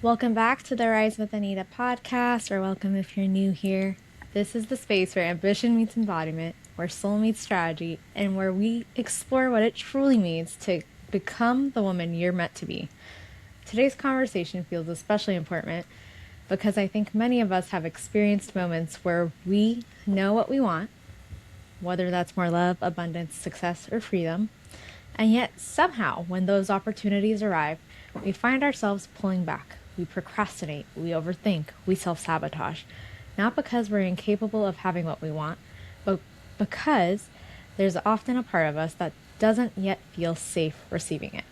Welcome back to the Rise with Anita podcast, or welcome if you're new here. This is the space where ambition meets embodiment, where soul meets strategy, and where we explore what it truly means to become the woman you're meant to be. Today's conversation feels especially important because I think many of us have experienced moments where we know what we want, whether that's more love, abundance, success, or freedom, and yet somehow when those opportunities arrive, we find ourselves pulling back. We procrastinate, we overthink, we self-sabotage. Not because we're incapable of having what we want, but because there's often a part of us that doesn't yet feel safe receiving it.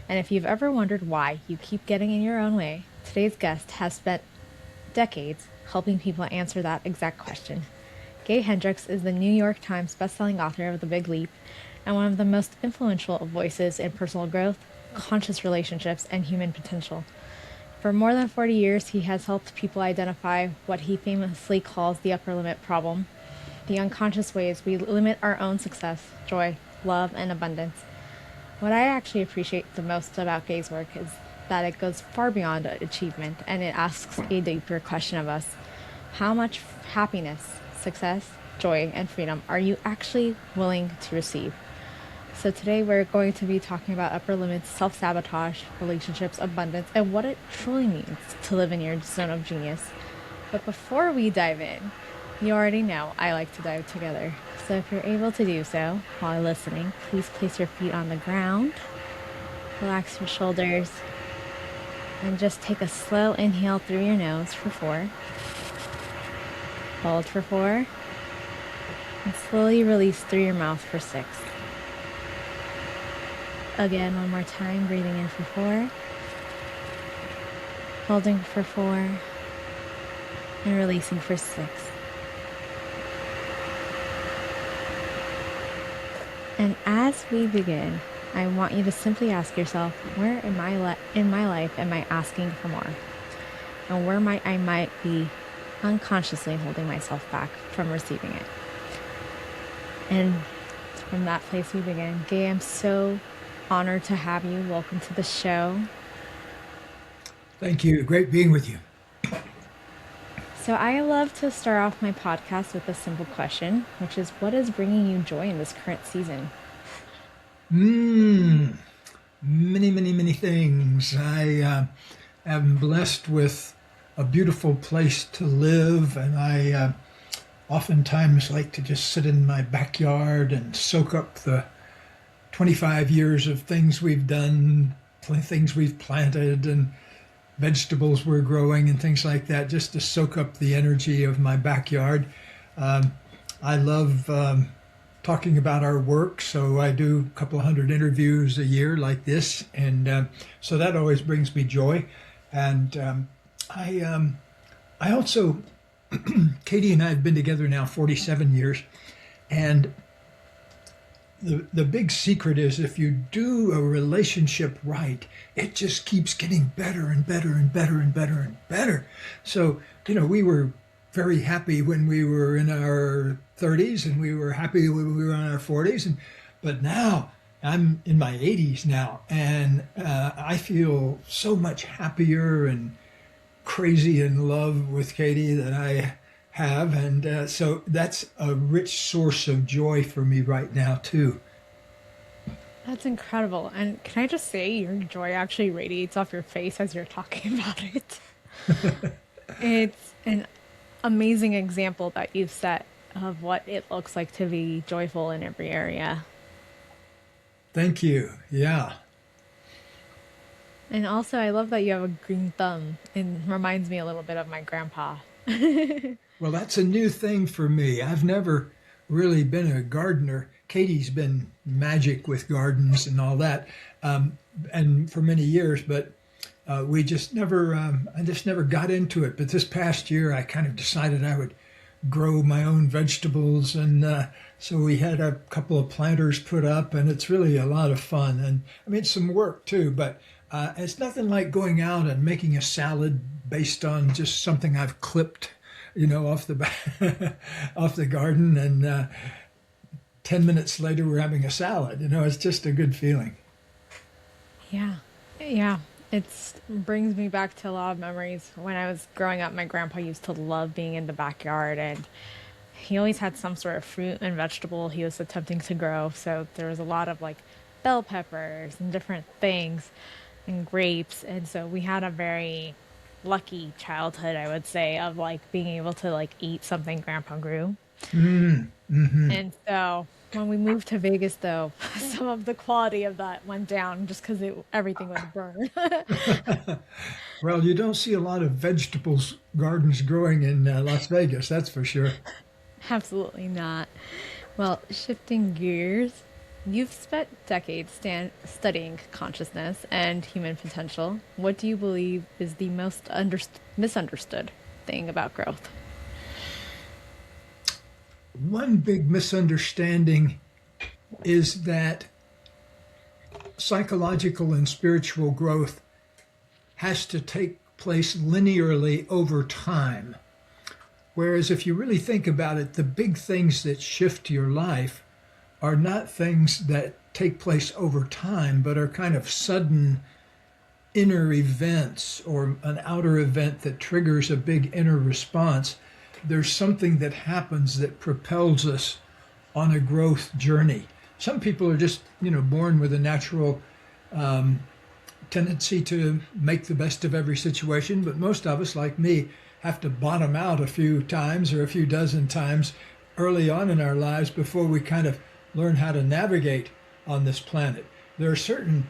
And if you've ever wondered why you keep getting in your own way, today's guest has spent decades helping people answer that exact question. Gay Hendricks is the New York Times bestselling author of The Big Leap and one of the most influential voices in personal growth, conscious relationships, and human potential. For more than 40 years, he has helped people identify what he famously calls the upper limit problem, the unconscious ways we limit our own success, joy, love, and abundance. What I actually appreciate the most about Gay's work is that it goes far beyond achievement, and it asks a deeper question of us. How much happiness, success, joy, and freedom are you actually willing to receive? So today we're going to be talking about upper limits, self-sabotage, relationships, abundance, and what it truly means to live in your zone of genius. But before we dive in, you already know I like to dive together. So if you're able to do so while listening, please place your feet on the ground, relax your shoulders, and just take a slow inhale through your nose for 4. Hold for 4. And slowly release through your mouth for 6. Again, one more time, breathing in for 4, holding for 4, and releasing for 6. And as we begin, I want you to simply ask yourself, where in my life am I asking for more? And where I might be unconsciously holding myself back from receiving it? And from that place we begin. Gay, I'm so honored to have you. Welcome to the show. Thank you. Great being with you. So I love to start off my podcast with a simple question, which is, what is bringing you joy in this current season? Many, many things. I am blessed with a beautiful place to live, and I oftentimes like to just sit in my backyard and soak up the 25 years of things we've done, things we've planted, and vegetables we're growing and things like that, just to soak up the energy of my backyard. I love talking about our work, so I do a couple of hundred interviews a year like this, and so that always brings me joy. And I also, Katie and I have been together now 47 years, and the big secret is if you do a relationship right, it just keeps getting better and better and better and better and better. So, we were very happy when we were in our 30s, and we were happy when we were in our 40s. But now I'm in my 80s now, and I feel so much happier and crazy in love with Katie than I have, and so that's a rich source of joy for me right now too. That's incredible. And can I just say, your joy actually radiates off your face as you're talking about it. It's an amazing example that you've set of what it looks like to be joyful in every area. Thank you. Yeah. And also, I love that you have a green thumb. It reminds me a little bit of my grandpa. Well, that's a new thing for me. I've never really been a gardener. Katie's been magic with gardens and all that, and for many years, but we just never, I just never got into it. But this past year, I kind of decided I would grow my own vegetables, and so we had a couple of planters put up, and it's really a lot of fun. And I mean, it's some work too, but it's nothing like going out and making a salad based on just something I've clipped, off the off the garden, and 10 minutes later we're having a salad. It's just a good feeling. Yeah. Yeah. brings me back to a lot of memories. When I was growing up, my grandpa used to love being in the backyard, and he always had some sort of fruit and vegetable he was attempting to grow. So there was a lot of like bell peppers and different things and grapes. And so we had a very lucky childhood, I would say, of like being able to like eat something grandpa grew. And so when we moved to Vegas, though, some of the quality of that went down just because everything was burned. Well, you don't see a lot of vegetables gardens growing in Las Vegas, that's for sure. Absolutely not. Well, shifting gears, you've spent decades studying consciousness and human potential. What do you believe is the most misunderstood thing about growth? One big misunderstanding is that psychological and spiritual growth has to take place linearly over time. Whereas if you really think about it, the big things that shift your life are not things that take place over time, but are kind of sudden inner events or an outer event that triggers a big inner response. There's something that happens that propels us on a growth journey. Some people are just, born with a natural tendency to make the best of every situation, but most of us, like me, have to bottom out a few times or a few dozen times early on in our lives before we kind of learn how to navigate on this planet. There are certain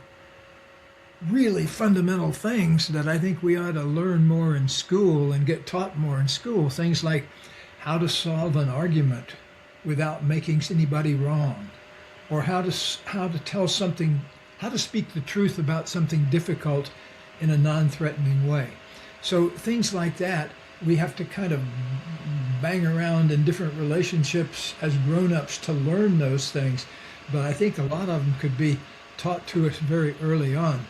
really fundamental things that I think we ought to learn more in school and get taught more in school. Things like how to solve an argument without making anybody wrong, or how to tell something, how to speak the truth about something difficult in a non-threatening way. So things like that, we have to kind of bang around in different relationships as grown-ups to learn those things. But I think a lot of them could be taught to us very early on.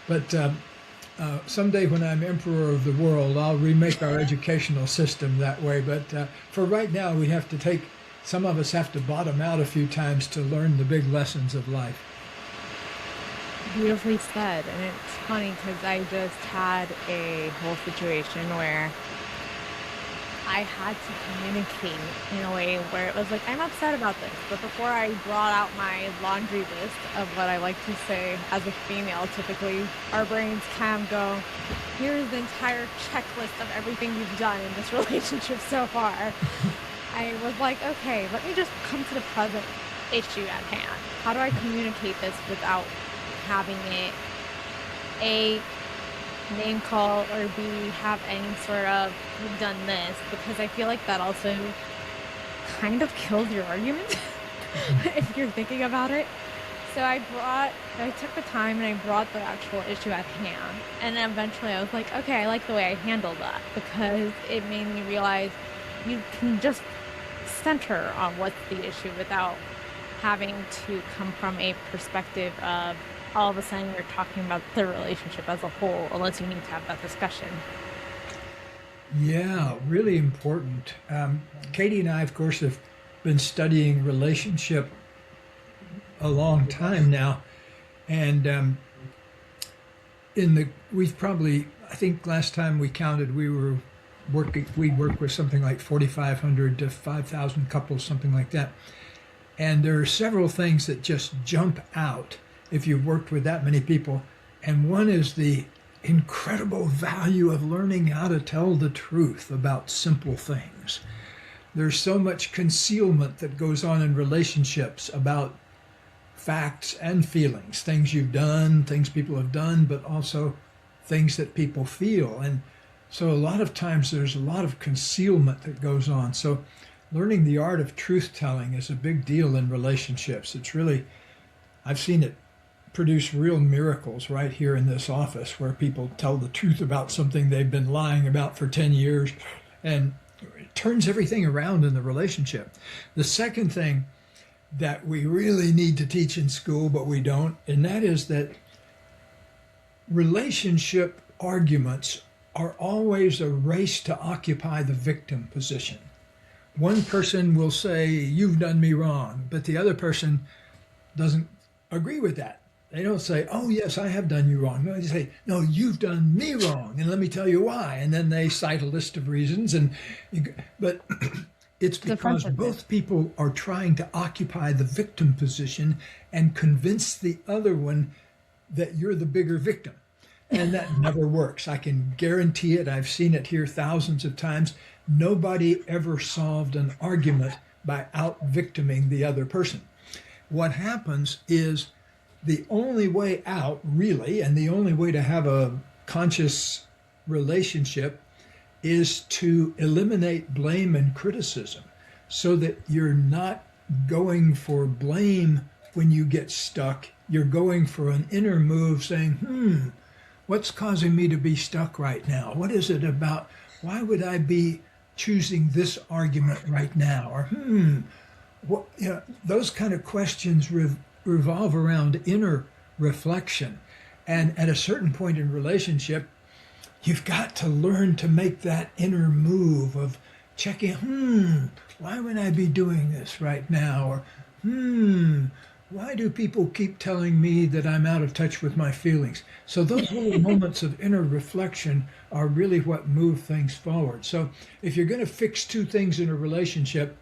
But someday when I'm emperor of the world, I'll remake our educational system that way. But for right now, some of us have to bottom out a few times to learn the big lessons of life. Beautifully said. And it's funny because I just had a whole situation where I had to communicate in a way where it was like, I'm upset about this. But before I brought out my laundry list of what I like to say as a female, typically our brains can go, here's the entire checklist of everything you've done in this relationship so far. I was like, okay, let me just come to the present issue at hand. How do I communicate this without having it A, name call, or B, have any sort of you've done this, because I feel like that also kind of kills your argument if you're thinking about it. So I took the time and I brought the actual issue at hand, and then eventually I was like, okay, I like the way I handled that, because it made me realize you can just center on what's the issue without having to come from a perspective of all of a sudden you're talking about the relationship as a whole, unless you need to have that discussion. Yeah, really important. Katie and I, of course, have been studying relationship a long time now, and I think last time we counted, we worked with something like 4,500 to 5,000 couples, something like that. And there are several things that just jump out if you've worked with that many people. And one is the incredible value of learning how to tell the truth about simple things. There's so much concealment that goes on in relationships about facts and feelings, things you've done, things people have done, but also things that people feel. And so a lot of times there's a lot of concealment that goes on. So learning the art of truth telling is a big deal in relationships. I've seen it produce real miracles right here in this office, where people tell the truth about something they've been lying about for 10 years, and it turns everything around in the relationship. The second thing that we really need to teach in school, but we don't, and that is that relationship arguments are always a race to occupy the victim position. One person will say, you've done me wrong, but the other person doesn't agree with that. They don't say, "Oh yes, I have done you wrong." No, they say, "No, you've done me wrong, and let me tell you why." And then they cite a list of reasons. But it's because Defensiveness. both people are trying to occupy the victim position and convince the other one that you're the bigger victim. And that never works. I can guarantee it. I've seen it here thousands of times. Nobody ever solved an argument by out victiming the other person. What happens is the only way out, really, and the only way to have a conscious relationship is to eliminate blame and criticism so that you're not going for blame when you get stuck. You're going for an inner move saying, what's causing me to be stuck right now? What is it about? Why would I be choosing this argument right now? Or, what, those kind of questions revolve around inner reflection. And at a certain point in relationship, you've got to learn to make that inner move of checking, why would I be doing this right now? Or, why do people keep telling me that I'm out of touch with my feelings? So those little moments of inner reflection are really what move things forward. So if you're going to fix two things in a relationship,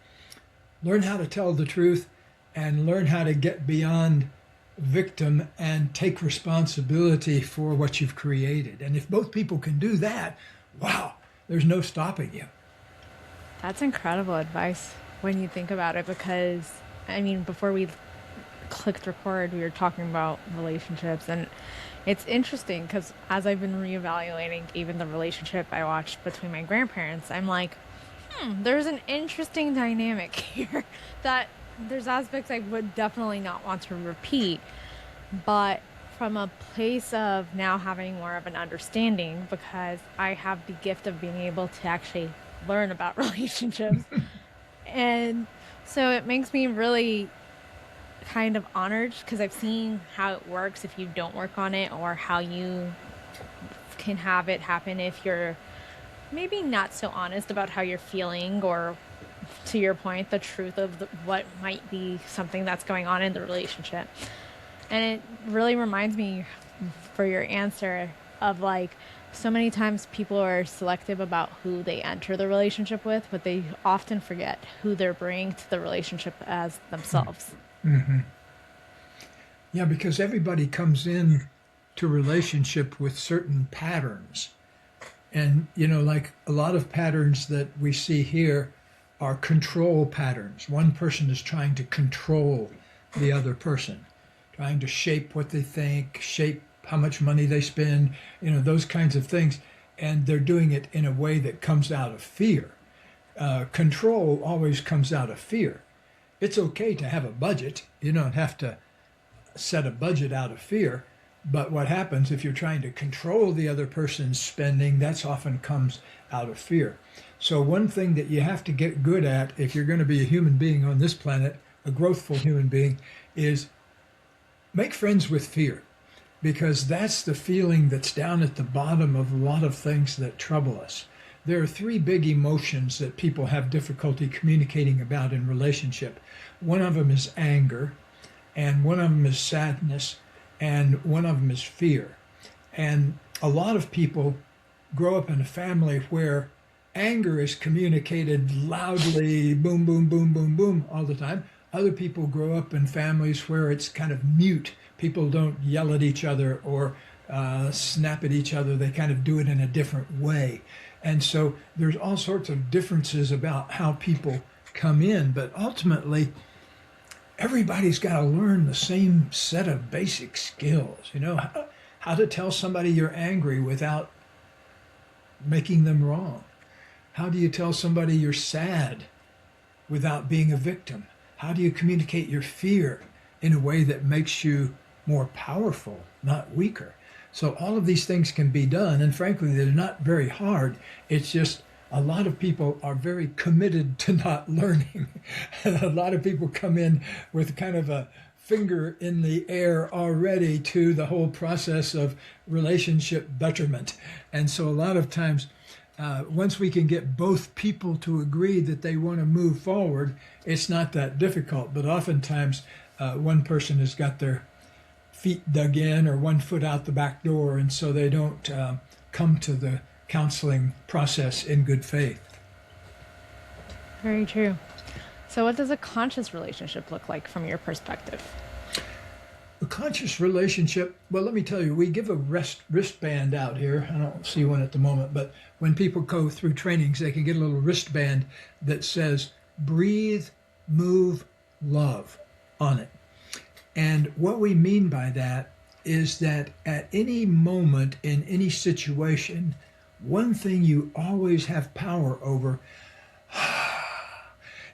learn how to tell the truth and learn how to get beyond victim and take responsibility for what you've created. And if both people can do that, wow, there's no stopping you. That's incredible advice when you think about it, because I mean, before we clicked record, we were talking about relationships, and it's interesting because as I've been reevaluating even the relationship I watched between my grandparents, I'm like, there's an interesting dynamic here that there's aspects I would definitely not want to repeat, but from a place of now having more of an understanding, because I have the gift of being able to actually learn about relationships. And so it makes me really kind of honored because I've seen how it works if you don't work on it, or how you can have it happen if you're maybe not so honest about how you're feeling, or to your point, the truth of what might be something that's going on in the relationship. And it really reminds me, for your answer, of like, so many times people are selective about who they enter the relationship with, but they often forget who they're bringing to the relationship as themselves. Yeah, because everybody comes in to relationship with certain patterns. And, like a lot of patterns that we see here are control patterns. One person is trying to control the other person, trying to shape what they think, shape how much money they spend, those kinds of things. And they're doing it in a way that comes out of fear. Control always comes out of fear. It's okay to have a budget. You don't have to set a budget out of fear. But what happens if you're trying to control the other person's spending, that's often comes out of fear. So one thing that you have to get good at if you're going to be a human being on this planet, a growthful human being, is make friends with fear. Because that's the feeling that's down at the bottom of a lot of things that trouble us. There are three big emotions that people have difficulty communicating about in relationship. One of them is anger, and one of them is sadness, and one of them is fear. And a lot of people grow up in a family where anger is communicated loudly, boom, boom, boom, boom, boom, all the time. Other people grow up in families where it's kind of mute. People don't yell at each other or snap at each other. They kind of do it in a different way. And so there's all sorts of differences about how people come in. But ultimately, everybody's got to learn the same set of basic skills. How to tell somebody you're angry without making them wrong. How do you tell somebody you're sad without being a victim? How do you communicate your fear in a way that makes you more powerful, not weaker? So all of these things can be done, and frankly, they're not very hard. It's just a lot of people are very committed to not learning. A lot of people come in with kind of a finger in the air already to the whole process of relationship betterment. And so a lot of times, once we can get both people to agree that they want to move forward, it's not that difficult. But oftentimes, one person has got their feet dug in or one foot out the back door, and so they don't come to the counseling process in good faith. Very true. So, what does a conscious relationship look like from your perspective? A conscious relationship, well, let me tell you, we give a wristband out here. I don't see one at the moment, but when people go through trainings, they can get a little wristband that says, breathe, move, love on it. And what we mean by that is that at any moment in any situation, one thing you always have power over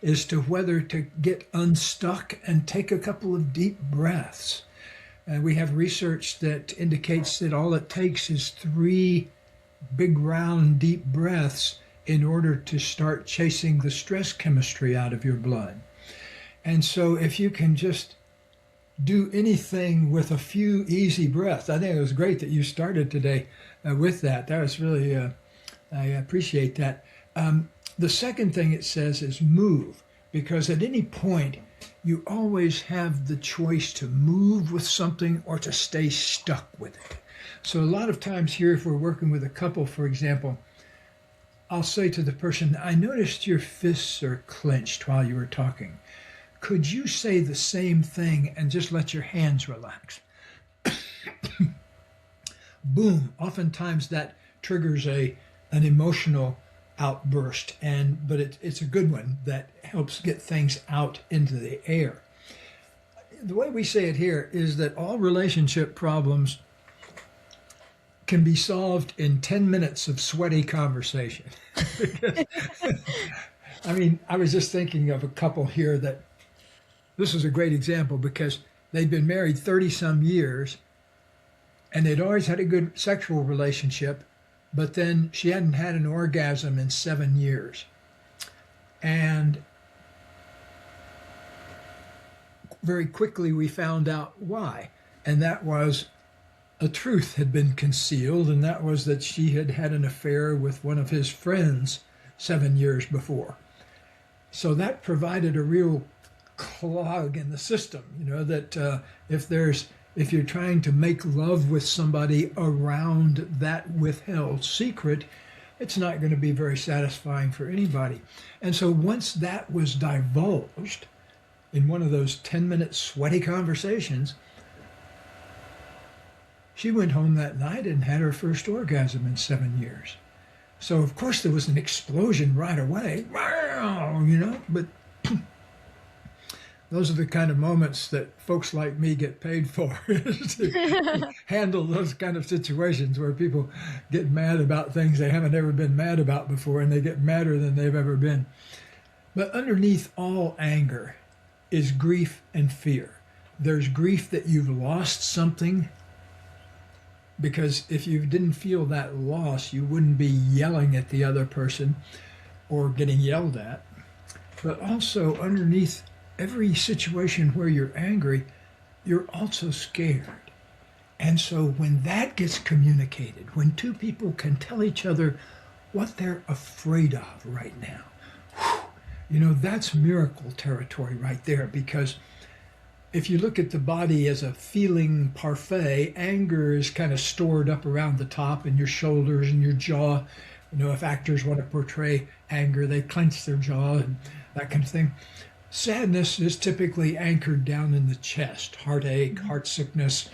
is to whether to get unstuck and take a couple of deep breaths. We have research that indicates that all it takes is 3 big, round, deep breaths in order to start chasing the stress chemistry out of your blood. And so if you can just do anything with a few easy breaths, I think it was great that you started today with that. That was really, I appreciate that. The second thing it says is move, because at any point, you always have the choice to move with something or to stay stuck with it. So a lot of times here, if we're working with a couple, for example, I'll say to the person, I noticed your fists are clenched while you were talking. Could you say the same thing and just let your hands relax? Boom. Oftentimes that triggers an emotional outburst, but it's a good one that helps get things out into the air. The way we say it here is that all relationship problems can be solved in 10 minutes of sweaty conversation. I mean, I was just thinking of a couple here that this is a great example because they'd been married 30 some years and they'd always had a good sexual relationship, but then she hadn't had an orgasm in 7 years. And very quickly we found out why. And that was a truth had been concealed, and that was that she had had an affair with one of his friends 7 years before. So that provided a real clog in the system, that if you're trying to make love with somebody around that withheld secret, it's not going to be very satisfying for anybody. And so once that was divulged in one of those 10-minute sweaty conversations, she went home that night and had her first orgasm in 7 years. So of course there was an explosion right away, but those are the kind of moments that folks like me get paid for, is to handle those kind of situations where people get mad about things they haven't ever been mad about before, and they get madder than they've ever been. But underneath all anger is grief and fear. There's grief that you've lost something, because if you didn't feel that loss, you wouldn't be yelling at the other person or getting yelled at. But also underneath every situation where you're angry, you're also scared. And so when that gets communicated, when two people can tell each other what they're afraid of right now, that's miracle territory right there. Because if you look at the body as a feeling parfait, anger is kind of stored up around the top in your shoulders and your jaw. If actors want to portray anger, they clench their jaw and that kind of thing. Sadness is typically anchored down in the chest. Heartache, heart sickness,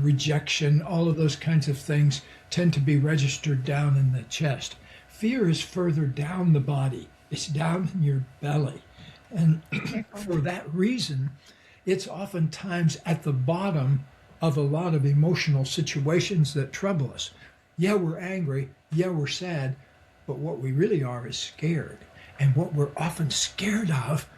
rejection, all of those kinds of things tend to be registered down in the chest. Fear is further down the body. It's down in your belly. And for that reason, it's oftentimes at the bottom of a lot of emotional situations that trouble us. Yeah, we're angry. Yeah, we're sad. But what we really are is scared. And what we're often scared of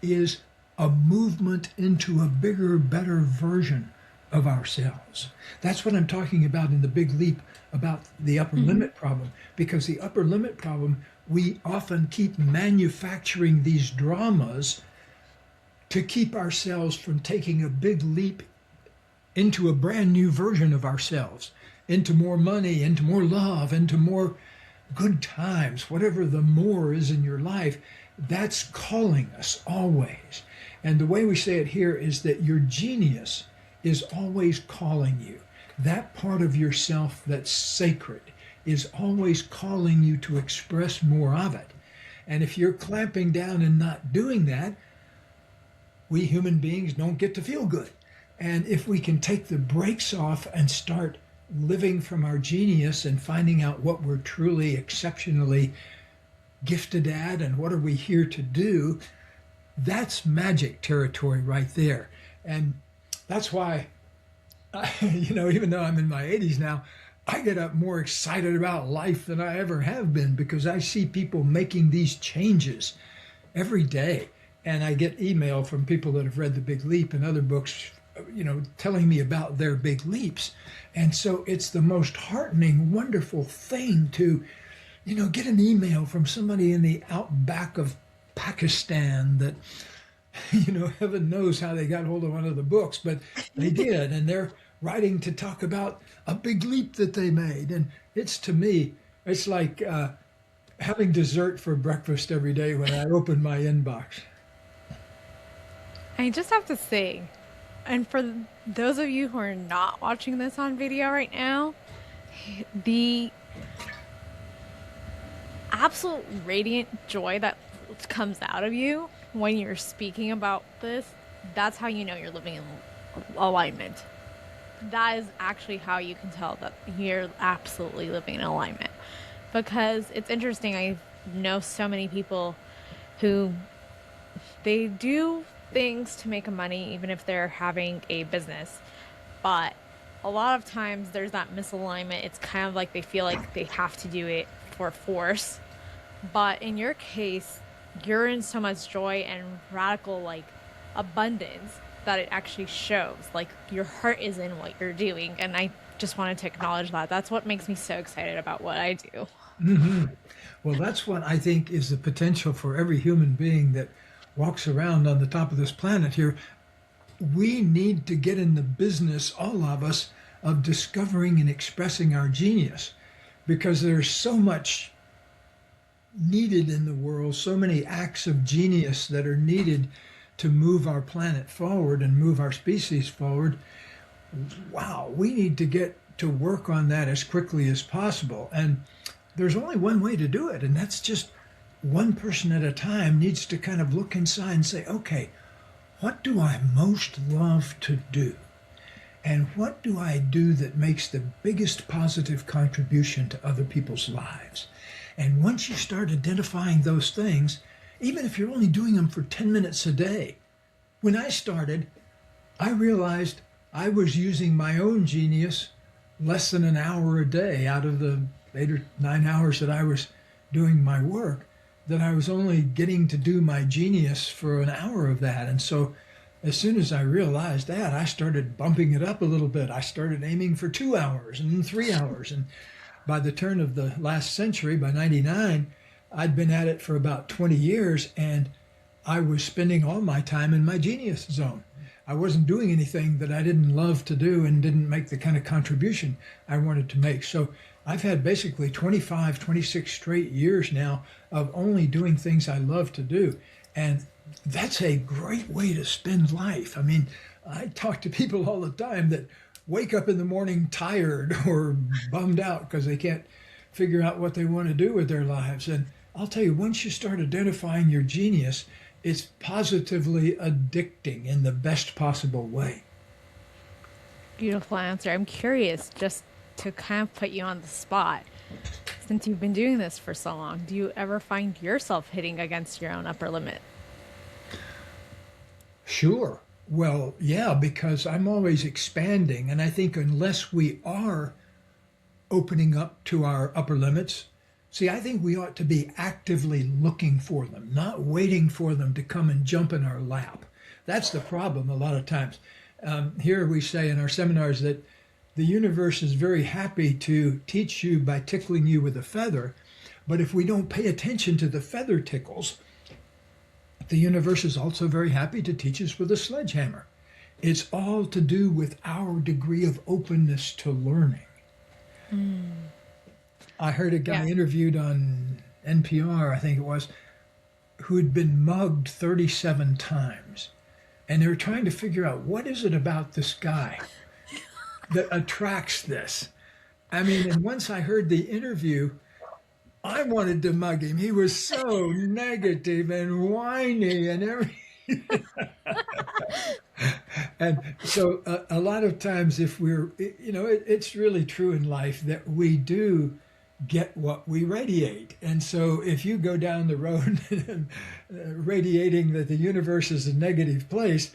is a movement into a bigger, better version of ourselves. That's what I'm talking about in the big leap about the upper limit problem. Because the upper limit problem, we often keep manufacturing these dramas to keep ourselves from taking a big leap into a brand new version of ourselves, into more money, into more love, into more good times, whatever the more is in your life. That's calling us always. And the way we say it here is that your genius is always calling you. That part of yourself that's sacred is always calling you to express more of it. And if you're clamping down and not doing that, we human beings don't get to feel good. And if we can take the brakes off and start living from our genius and finding out what we're truly exceptionally gifted at and what are we here to do, that's magic territory right there. And that's why, even though I'm in my 80s now, I get up more excited about life than I ever have been, because I see people making these changes every day. And I get email from people that have read The Big Leap and other books, telling me about their big leaps. And so it's the most heartening, wonderful thing to, get an email from somebody in the outback of Pakistan that, heaven knows how they got hold of one of the books, but they did. And they're writing to talk about a big leap that they made. And to me, it's like having dessert for breakfast every day when I open my inbox. I just have to say, and for those of you who are not watching this on video right now, the absolute radiant joy that comes out of you when you're speaking about this, that's how you know you're living in alignment. That is actually how you can tell that you're absolutely living in alignment. Because it's interesting, I know so many people who they do things to make money even if they're having a business, but a lot of times there's that misalignment. It's kind of like they feel like they have to do it for force. But in your case, you're in so much joy and radical abundance that it actually shows. Like, your heart is in what you're doing, and I just wanted to acknowledge that. That's what makes me so excited about what I do. Mm-hmm. Well, that's what I think is the potential for every human being that walks around on the top of this planet here. We need to get in the business, all of us, of discovering and expressing our genius, because there's so much needed in the world, so many acts of genius that are needed to move our planet forward and move our species forward. Wow, we need to get to work on that as quickly as possible. And there's only one way to do it, and that's just one person at a time needs to kind of look inside and say, okay, what do I most love to do? And what do I do that makes the biggest positive contribution to other people's lives? And once you start identifying those things, even if you're only doing them for 10 minutes a day. When I started, I realized I was using my own genius less than an hour a day out of the 8 or 9 hours that I was doing my work, that I was only getting to do my genius for an hour of that. And so as soon as I realized that, I started bumping it up a little bit. I started aiming for 2 hours and then 3 hours. And by the turn of the last century, by 99, I'd been at it for about 20 years, and I was spending all my time in my genius zone. I wasn't doing anything that I didn't love to do and didn't make the kind of contribution I wanted to make. So I've had basically 25, 26 straight years now of only doing things I love to do. And that's a great way to spend life. I mean, I talk to people all the time that wake up in the morning tired or bummed out because they can't figure out what they want to do with their lives. And I'll tell you, once you start identifying your genius, it's positively addicting in the best possible way. Beautiful answer. I'm curious, just to kind of put you on the spot, since you've been doing this for so long, do you ever find yourself hitting against your own upper limit? Sure. Well, yeah, because I'm always expanding. And I think unless we are opening up to our upper limits, see, I think we ought to be actively looking for them, not waiting for them to come and jump in our lap. That's the problem a lot of times. Here we say in our seminars that the universe is very happy to teach you by tickling you with a feather, but if we don't pay attention to the feather tickles, the universe is also very happy to teach us with a sledgehammer. It's all to do with our degree of openness to learning. I heard a guy interviewed on NPR, I think it was, who had been mugged 37 times. And they were trying to figure out, what is it about this guy that attracts this? I mean, and once I heard the interview, I wanted to mug him. He was so negative and whiny and everything. And so a lot of times, if we're, it's really true in life that we do get what we radiate. And so if you go down the road radiating that the universe is a negative place,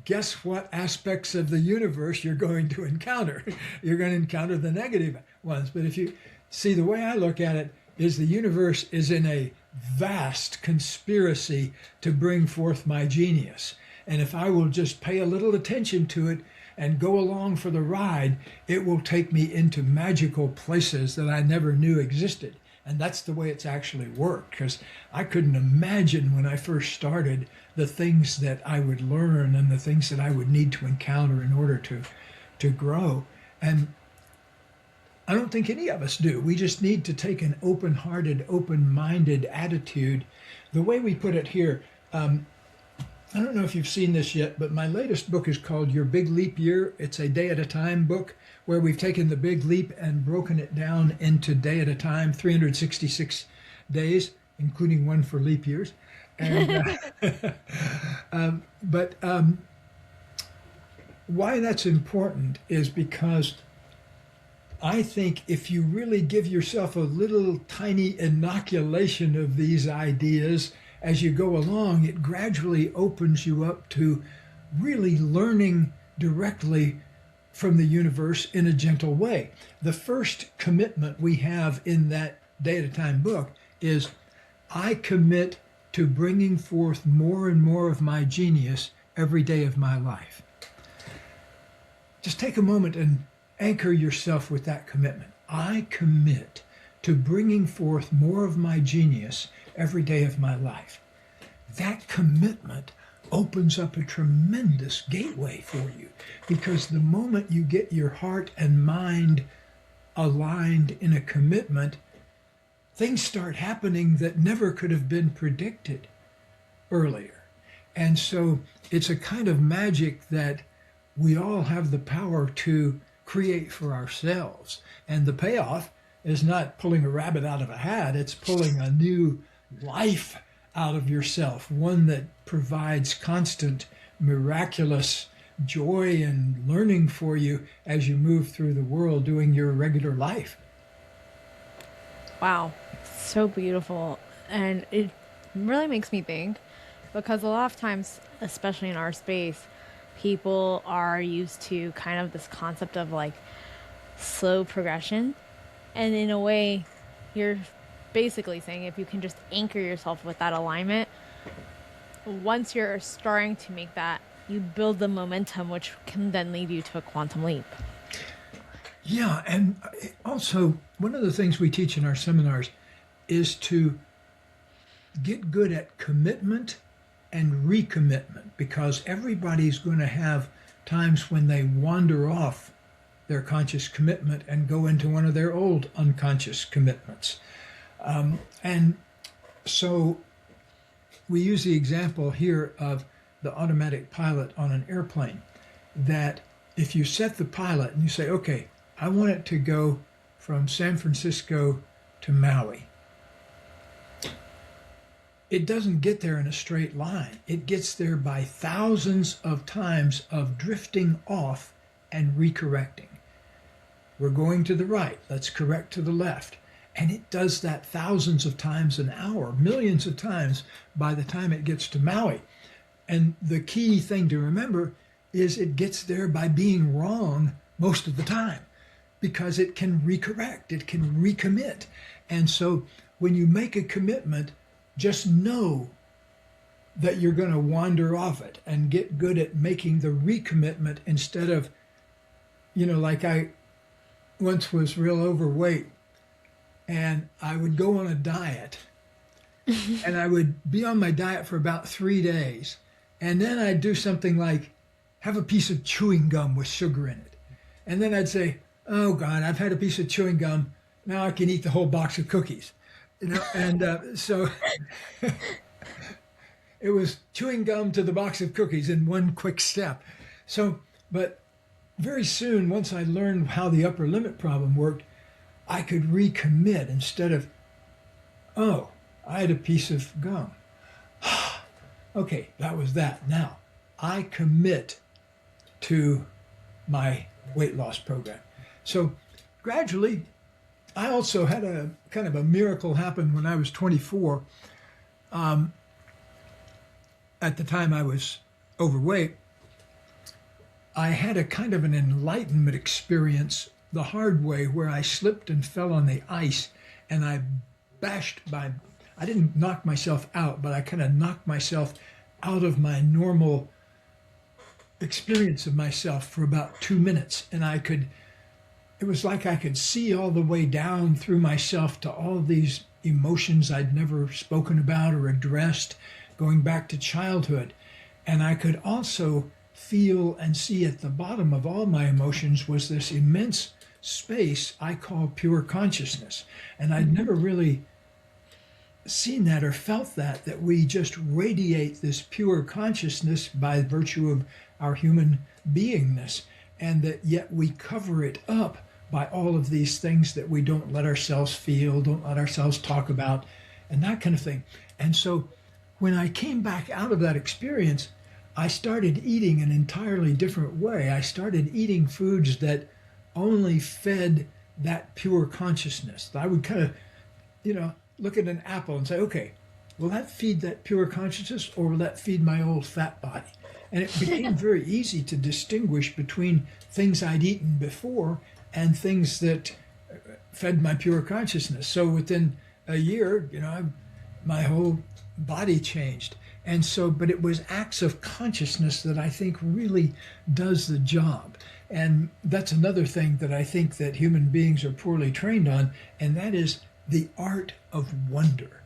guess what aspects of the universe you're going to encounter? You're going to encounter the negative ones. But if you see, the way I look at it is the universe is in a vast conspiracy to bring forth my genius. And if I will just pay a little attention to it and go along for the ride, it will take me into magical places that I never knew existed. And that's the way it's actually worked, because I couldn't imagine when I first started the things that I would learn and the things that I would need to encounter in order to grow. And I don't think any of us do. We just need to take an open-hearted, open-minded attitude. The way we put it here, I don't know if you've seen this yet, but my latest book is called Your Big Leap Year. It's a day-at-a-time book where we've taken the big leap and broken it down into day at a time, 366 days, including one for leap years. And, but why that's important is because I think if you really give yourself a little tiny inoculation of these ideas as you go along, it gradually opens you up to really learning directly from the universe in a gentle way. The first commitment we have in that Day at a Time book is, I commit to bringing forth more and more of my genius every day of my life. Just take a moment and anchor yourself with that commitment. I commit to bringing forth more of my genius every day of my life. That commitment opens up a tremendous gateway for you, because the moment you get your heart and mind aligned in a commitment, things start happening that never could have been predicted earlier. And so it's a kind of magic that we all have the power to create for ourselves. And the payoff is not pulling a rabbit out of a hat, it's pulling a new life out of yourself, one that provides constant, miraculous joy and learning for you as you move through the world doing your regular life. Wow, so beautiful. And it really makes me think, because a lot of times, especially in our space, people are used to kind of this concept of like slow progression. And in a way, you're basically saying if you can just anchor yourself with that alignment, once you're starting to make that, you build the momentum, which can then lead you to a quantum leap. Yeah, and also one of the things we teach in our seminars is to get good at commitment and recommitment, because everybody's going to have times when they wander off their conscious commitment and go into one of their old unconscious commitments. And so we use the example here of the automatic pilot on an airplane, that if you set the pilot and you say, okay, I want it to go from San Francisco to Maui, it doesn't get there in a straight line. It gets there by thousands of times of drifting off and recorrecting. We're going to the right, let's correct to the left. And it does that thousands of times an hour, millions of times by the time it gets to Maui. And the key thing to remember is it gets there by being wrong most of the time, because it can recorrect, it can recommit. And so when you make a commitment, just know that you're going to wander off it, and get good at making the recommitment instead of, like I once was real overweight, and I would go on a diet, and I would be on my diet for about 3 days, and then I'd do something like have a piece of chewing gum with sugar in it. And then I'd say, oh God, I've had a piece of chewing gum, now I can eat the whole box of cookies. And so it was chewing gum to the box of cookies in one quick step. So, but very soon, once I learned how the upper limit problem worked, I could recommit instead of, oh, I had a piece of gum. Okay, that was that. Now, I commit to my weight loss program. So gradually, I also had a kind of a miracle happen when I was 24. At the time I was overweight, I had a kind of an enlightenment experience the hard way where I slipped and fell on the ice and I I didn't knock myself out, but I kind of knocked myself out of my normal experience of myself for about 2 minutes. And it was like I could see all the way down through myself to all these emotions I'd never spoken about or addressed, going back to childhood. And I could also feel and see at the bottom of all my emotions was this immense space I call pure consciousness. And I'd never really seen that or felt that we just radiate this pure consciousness by virtue of our human beingness, and that yet we cover it up by all of these things that we don't let ourselves feel, don't let ourselves talk about, and that kind of thing. And so when I came back out of that experience, I started eating an entirely different way. I started eating foods that only fed that pure consciousness. I would kind of, look at an apple and say, okay, will that feed that pure consciousness or will that feed my old fat body? And it became very easy to distinguish between things I'd eaten before and things that fed my pure consciousness. So within a year, my whole body changed. And so, but it was acts of consciousness that I think really does the job. And that's another thing that I think that human beings are poorly trained on, and that is the art of wonder.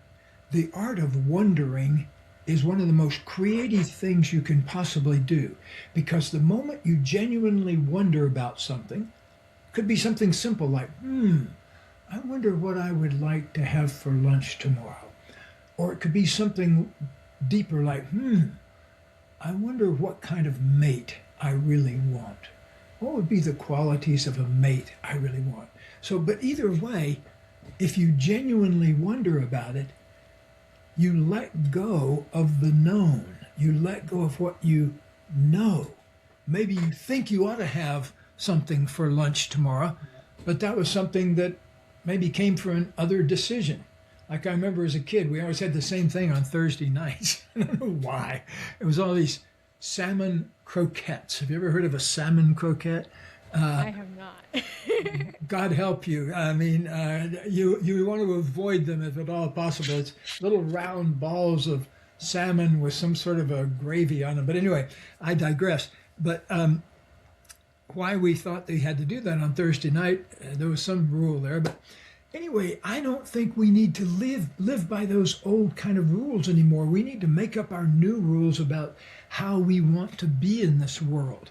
The art of wondering is one of the most creative things you can possibly do, because the moment you genuinely wonder about something, could be something simple like, I wonder what I would like to have for lunch tomorrow. Or it could be something deeper like, I wonder what kind of mate I really want. What would be the qualities of a mate I really want? So, but either way, if you genuinely wonder about it, you let go of the known. You let go of what you know. Maybe you think you ought to have something for lunch tomorrow, but that was something that maybe came from another decision. Like I remember as a kid, we always had the same thing on Thursday nights. I don't know why. It was all these salmon croquettes. Have you ever heard of a salmon croquette? I have not. God help you. I mean, you want to avoid them if at all possible. It's little round balls of salmon with some sort of a gravy on them. But anyway, I digress. But why we thought they had to do that on Thursday night, there was some rule there. But anyway, I don't think we need to live by those old kind of rules anymore. We need to make up our new rules about how we want to be in this world.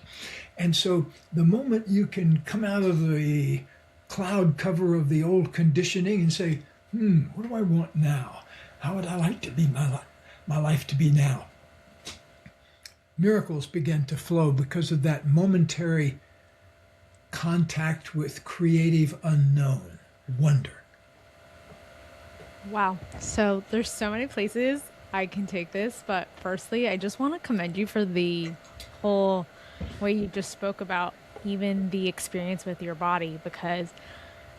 And so the moment you can come out of the cloud cover of the old conditioning and say, what do I want now? How would I like to be my life to be now? Miracles begin to flow because of that momentary contact with creative unknown, wonder. Wow. So there's so many places I can take this, but firstly, I just want to commend you for the whole way you just spoke about even the experience with your body, because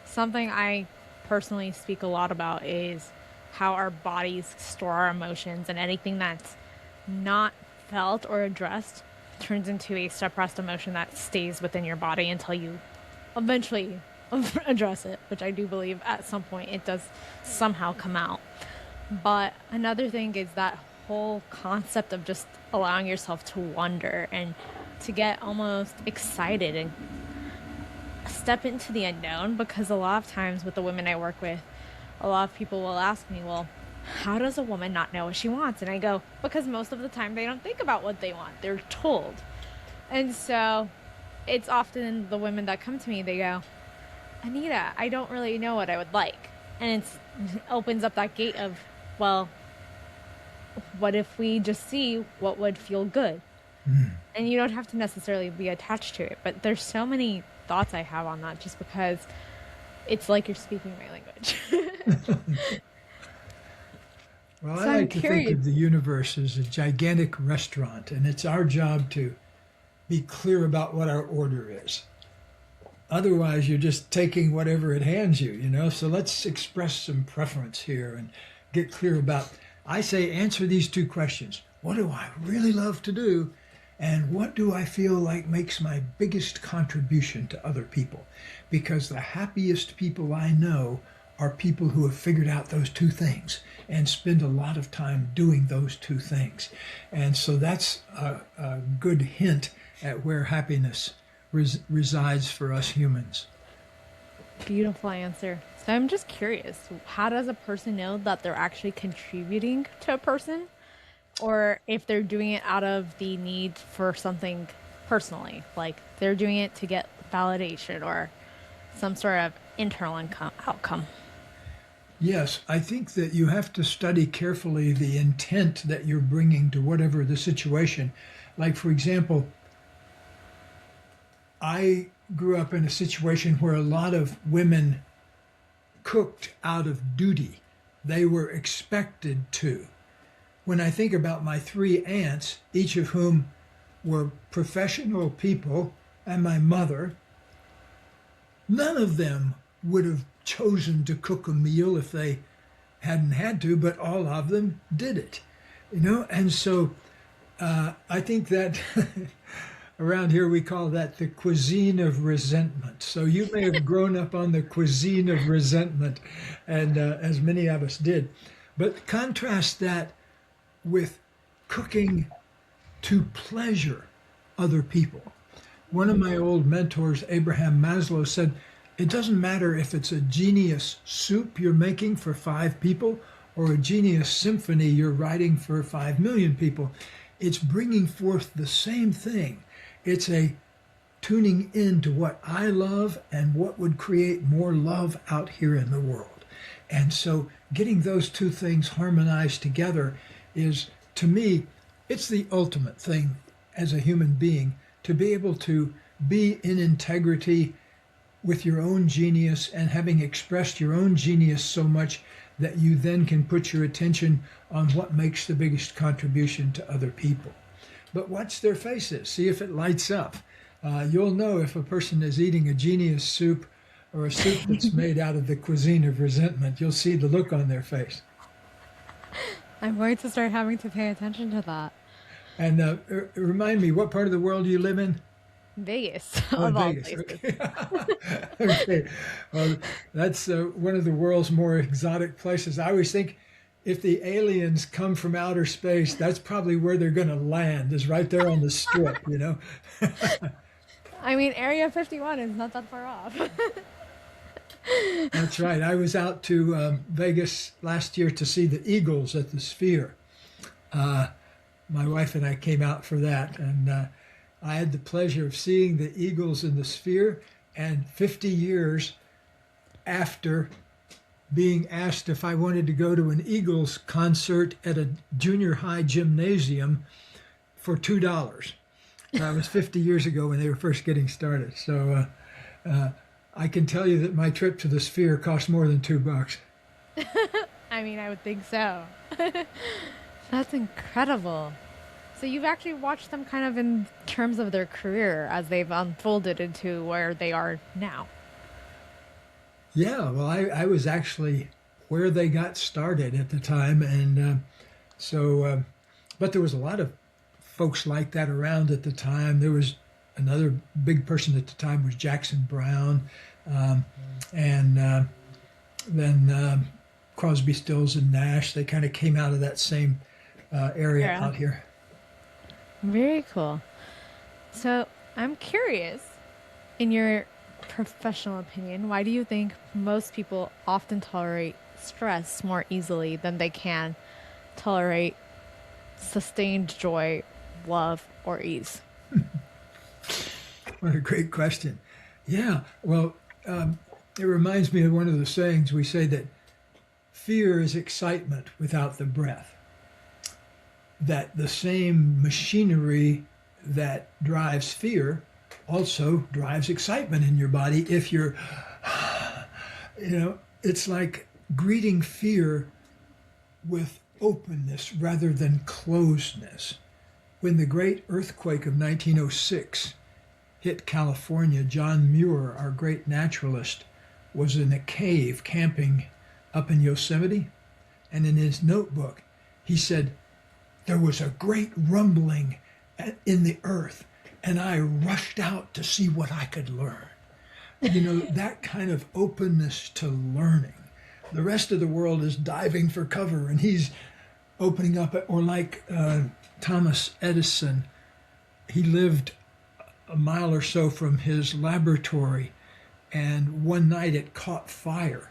something I personally speak a lot about is how our bodies store our emotions, and anything that's not felt or addressed turns into a suppressed emotion that stays within your body until you eventually address it, which I do believe at some point it does somehow come out. But another thing is that whole concept of just allowing yourself to wonder and to get almost excited and step into the unknown, because a lot of times with the women I work with, a lot of people will ask me, well, how does a woman not know what she wants? And I go, because most of the time they don't think about what they want. They're told. And so it's often the women that come to me, they go, Anita, I don't really know what I would like. And it opens up that gate of, well, what if we just see what would feel good? And you don't have to necessarily be attached to it, but there's so many thoughts I have on that just because it's like you're speaking my language. Well, I So I'm like to think curious. of the universe as a gigantic restaurant, and it's our job to be clear about what our order is. Otherwise, you're just taking whatever it hands you, you know? So let's express some preference here and get clear about. I say, answer these two questions. What do I really love to do? And what do I feel like makes my biggest contribution to other people? Because the happiest people I know are people who have figured out those two things and spend a lot of time doing those two things. And so that's a good hint at where happiness resides for us humans. Beautiful answer. So I'm just curious, how does a person know that they're actually contributing to a person, or if they're doing it out of the need for something personally, like they're doing it to get validation or some sort of internal outcome? Yes, I think that you have to study carefully the intent that you're bringing to whatever the situation. Like, for example, I grew up in a situation where a lot of women cooked out of duty. They were expected to. When I think about my three aunts, each of whom were professional people, and my mother, none of them would have chosen to cook a meal if they hadn't had to, but all of them did it, you know. And so I think that around here we call that the cuisine of resentment. So you may have grown up on the cuisine of resentment, and as many of us did, but contrast that with cooking to pleasure other people. One of my old mentors, Abraham Maslow, said, it doesn't matter if it's a genius soup you're making for 5 people or a genius symphony you're writing for 5 million people. It's bringing forth the same thing. It's a tuning in to what I love and what would create more love out here in the world. And so getting those two things harmonized together is, to me, it's the ultimate thing as a human being, to be able to be in integrity with your own genius and having expressed your own genius so much that you then can put your attention on what makes the biggest contribution to other people. But watch their faces, see if it lights up. You'll know if a person is eating a genius soup or a soup that's made out of the cuisine of resentment. You'll see the look on their face. I'm going to start having to pay attention to that. And remind me, what part of the world do you live in? Vegas, Oh, in of all Vegas. places. Okay. Okay. Well, that's one of the world's more exotic places. I always think if the aliens come from outer space, that's probably where they're going to land, is right there on the strip, you know? I mean, Area 51 is not that far off. That's right. I was out to Vegas last year to see the Eagles at the Sphere. My wife and I came out for that, and I had the pleasure of seeing the Eagles in the Sphere. And 50 years after being asked if I wanted to go to an Eagles concert at a junior high gymnasium for $2. That was 50 years ago when they were first getting started. So I can tell you that my trip to the Sphere cost more than $2. I mean, I would think so. That's incredible. So you've actually watched them kind of in terms of their career as they've unfolded into where they are now. Yeah, well, I was actually where they got started at the time. And but there was a lot of folks like that around at the time. There was another big person at the time was Jackson Brown, and then Crosby, Stills, and Nash. They kind of came out of that same area Yeah. out here. Very cool. So I'm curious, in your professional opinion, why do you think most people often tolerate stress more easily than they can tolerate sustained joy, love, or ease? What a great question. Yeah, well, it reminds me of one of the sayings we say that fear is excitement without the breath. that the same machinery that drives fear also drives excitement in your body if you're, it's like greeting fear with openness rather than closedness. When the great earthquake of 1906 hit California, John Muir, our great naturalist, was in a cave camping up in Yosemite. And in his notebook, he said, there was a great rumbling in the earth, and I rushed out to see what I could learn. That kind of openness to learning. The rest of the world is diving for cover, and he's opening up. Or like Thomas Edison, he lived a mile or so from his laboratory, and one night it caught fire,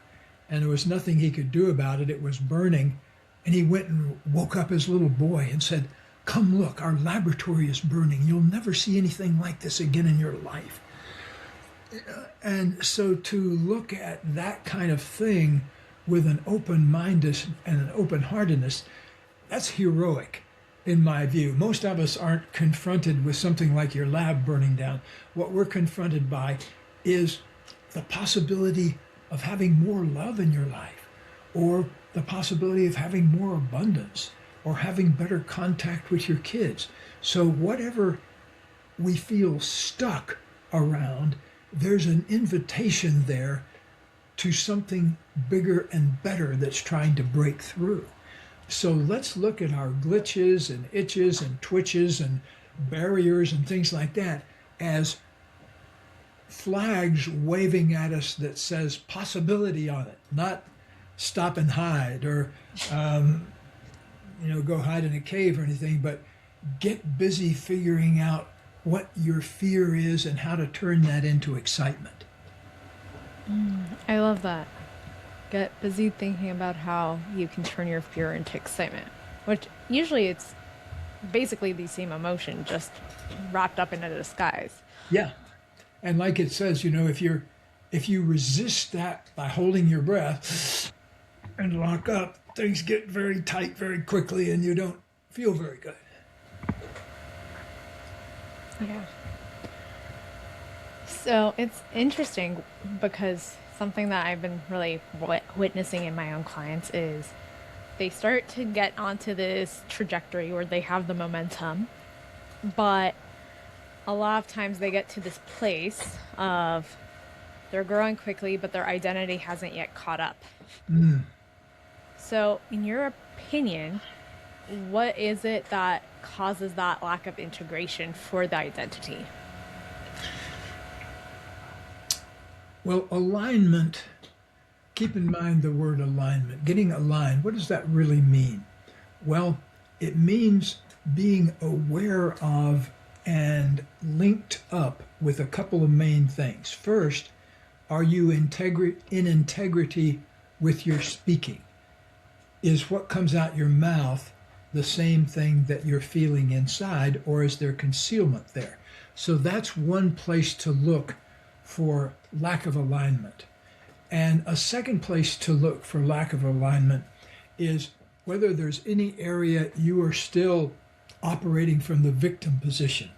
and there was nothing he could do about it. It was burning, and he went and woke up his little boy and said, come look, our laboratory is burning. You'll never see anything like this again in your life. And so to look at that kind of thing with an open mind and an open heartedness, that's heroic in my view. Most of us aren't confronted with something like your lab burning down. What we're confronted by is the possibility of having more love in your life, or the possibility of having more abundance, or having better contact with your kids. So whatever we feel stuck around, there's an invitation there to something bigger and better that's trying to break through. So let's look at our glitches and itches and twitches and barriers and things like that as flags waving at us that says possibility on it, not stop and hide or go hide in a cave or anything, but get busy figuring out what your fear is and how to turn that into excitement. I love that. Get busy thinking about how you can turn your fear into excitement, which usually it's basically the same emotion, just wrapped up in a disguise. Yeah. And like it says, if you resist that by holding your breath and lock up, things get very tight very quickly and you don't feel very good. Yeah. So it's interesting because something that I've been really witnessing in my own clients is they start to get onto this trajectory where they have the momentum, but a lot of times they get to this place of they're growing quickly, but their identity hasn't yet caught up. So in your opinion, what is it that causes that lack of integration for the identity? Well, alignment, keep in mind the word alignment. Getting aligned, what does that really mean? Well, it means being aware of and linked up with a couple of main things. First, are you in integrity with your speaking? Is what comes out your mouth the same thing that you're feeling inside, or is there concealment there? So that's one place to look for lack of alignment. And a second place to look for lack of alignment is whether there's any area you are still operating from the victim position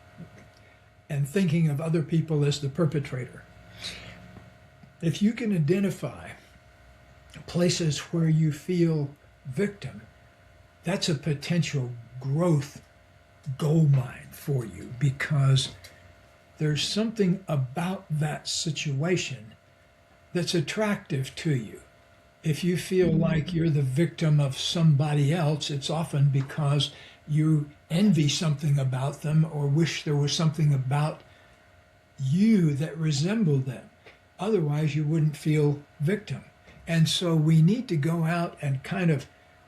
and thinking of other people as the perpetrator. If you can identify places where you feel victim, that's a potential growth gold mine for you, because there's something about that situation that's attractive to you. If you feel like you're the victim of somebody else, it's often because you envy something about them or wish there was something about you that resembled them. Otherwise, you wouldn't feel victim. And so we need to go out and kind of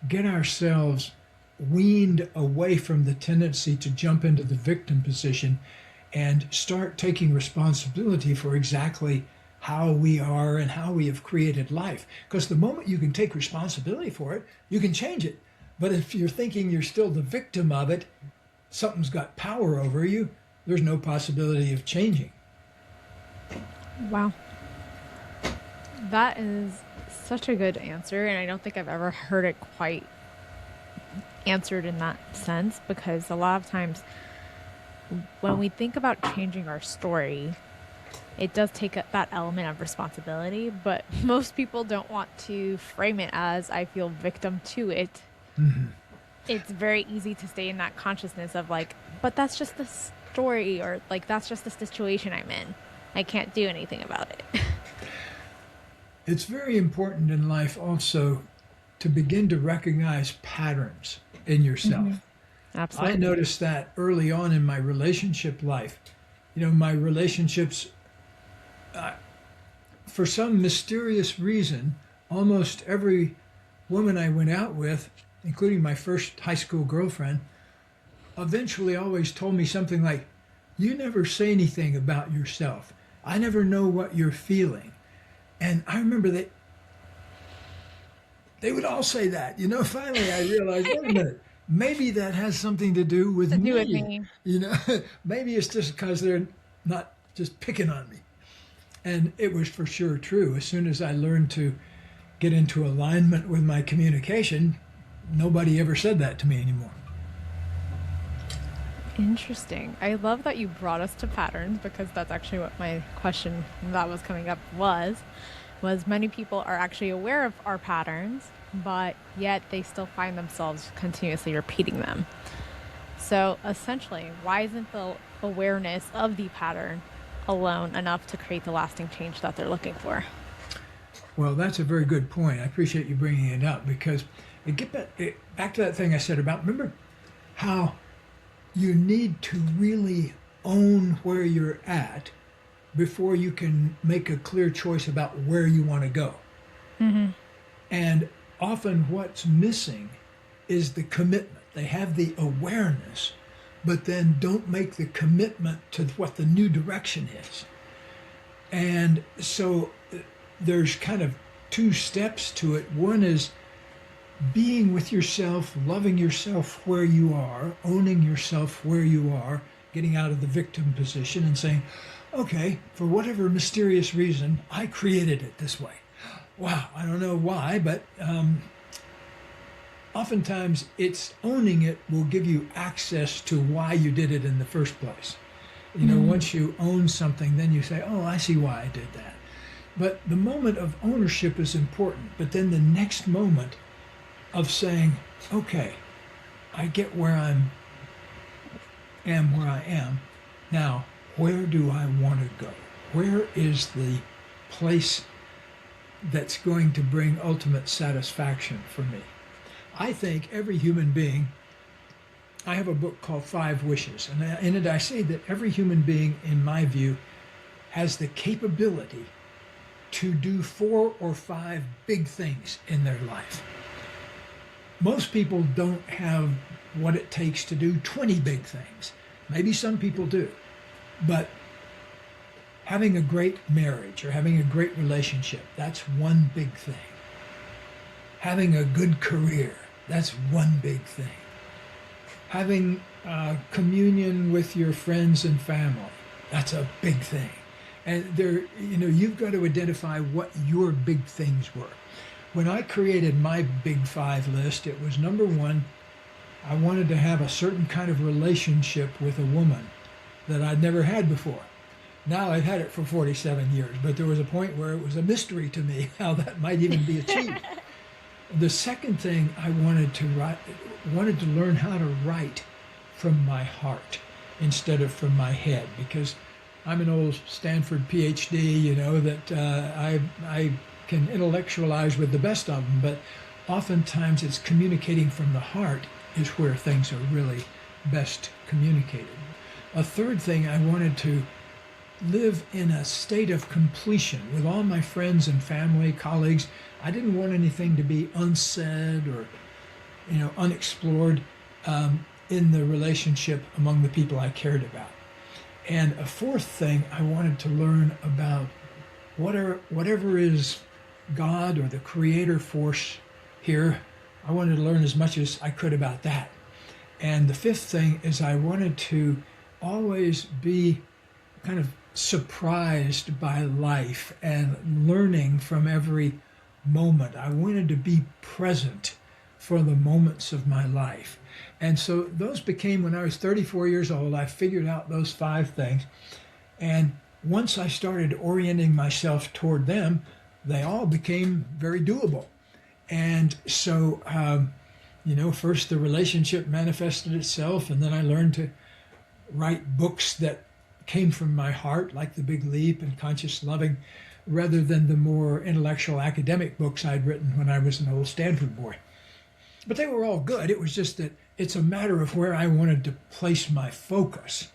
get ourselves weaned away from the tendency to jump into the victim position and start taking responsibility for exactly how we are and how we have created life. Because the moment you can take responsibility for it, you can change it. But if you're thinking you're still the victim of it, something's got power over you, there's no possibility of changing. Wow. That is such a good answer, and I don't think I've ever heard it quite answered in that sense, because a lot of times when we think about changing our story, it does take that element of responsibility, but most people don't want to frame it as I feel victim to it. It's very easy to stay in that consciousness of like, but that's just the story, or like that's just the situation I'm in. I can't do anything about it. It's very important in life also to begin to recognize patterns in yourself. I Absolutely. noticed that early on in my relationship life. My relationships, for some mysterious reason, almost every woman I went out with, including my first high school girlfriend, eventually always told me something like, "You never say anything about yourself. I never know what you're feeling." And I remember that they would all say that. Finally I realized, wait a minute, maybe that has something to do with To do with me. me. You know, maybe it's just because they're not just picking on me. And it was for sure true. As soon as I learned to get into alignment with my communication, nobody ever said that to me anymore. Interesting. I love that you brought us to patterns, because that's actually what my question that was coming up was many people are actually aware of our patterns, but yet they still find themselves continuously repeating them. So essentially, why isn't the awareness of the pattern alone enough to create the lasting change that they're looking for? Well, that's a very good point. I appreciate you bringing it up, because back to that thing I said about, remember how you need to really own where you're at before you can make a clear choice about where you want to go. And often what's missing is the commitment. They have the awareness, but then don't make the commitment to what the new direction is. And so there's kind of two steps to it. One is being with yourself, loving yourself where you are, owning yourself where you are, getting out of the victim position and saying, okay, for whatever mysterious reason, I created it this way. Wow, I don't know why, but oftentimes it's owning it will give you access to why you did it in the first place. Once you own something, then you say, oh, I see why I did that. But the moment of ownership is important, but then the next moment of saying, okay, I get where I am. Now, where do I want to go? Where is the place that's going to bring ultimate satisfaction for me? I think every human being, I have a book called 5 Wishes, and in it I say that every human being, in my view, has the capability to do 4 or 5 big things in their life. Most people don't have what it takes to do 20 big things. Maybe some people do. But having a great marriage or having a great relationship, that's one big thing. Having a good career, that's one big thing. Having communion with your friends and family, that's a big thing. And you've got to identify what your big things were. When I created my big 5 list, it was number 1, I wanted to have a certain kind of relationship with a woman that I'd never had before. Now I've had it for 47 years, but there was a point where it was a mystery to me how that might even be achieved. The second thing I wanted to learn how to write from my heart instead of from my head, because I'm an old Stanford PhD, that I can intellectualize with the best of them, but oftentimes it's communicating from the heart is where things are really best communicated. A third thing, I wanted to live in a state of completion with all my friends and family, colleagues. I didn't want anything to be unsaid or, unexplored in the relationship among the people I cared about. And a fourth thing, I wanted to learn about whatever is God or the creator force here. I wanted to learn as much as I could about that. And the fifth thing is I wanted to always be kind of surprised by life and learning from every moment. I wanted to be present for the moments of my life. And so those became, when I was 34 years old, I figured out those 5 things. And once I started orienting myself toward them, they all became very doable. And so, first the relationship manifested itself, and then I learned to write books that came from my heart, like The Big Leap and Conscious Loving, rather than the more intellectual academic books I'd written when I was an old Stanford boy. But they were all good. It was just that it's a matter of where I wanted to place my focus.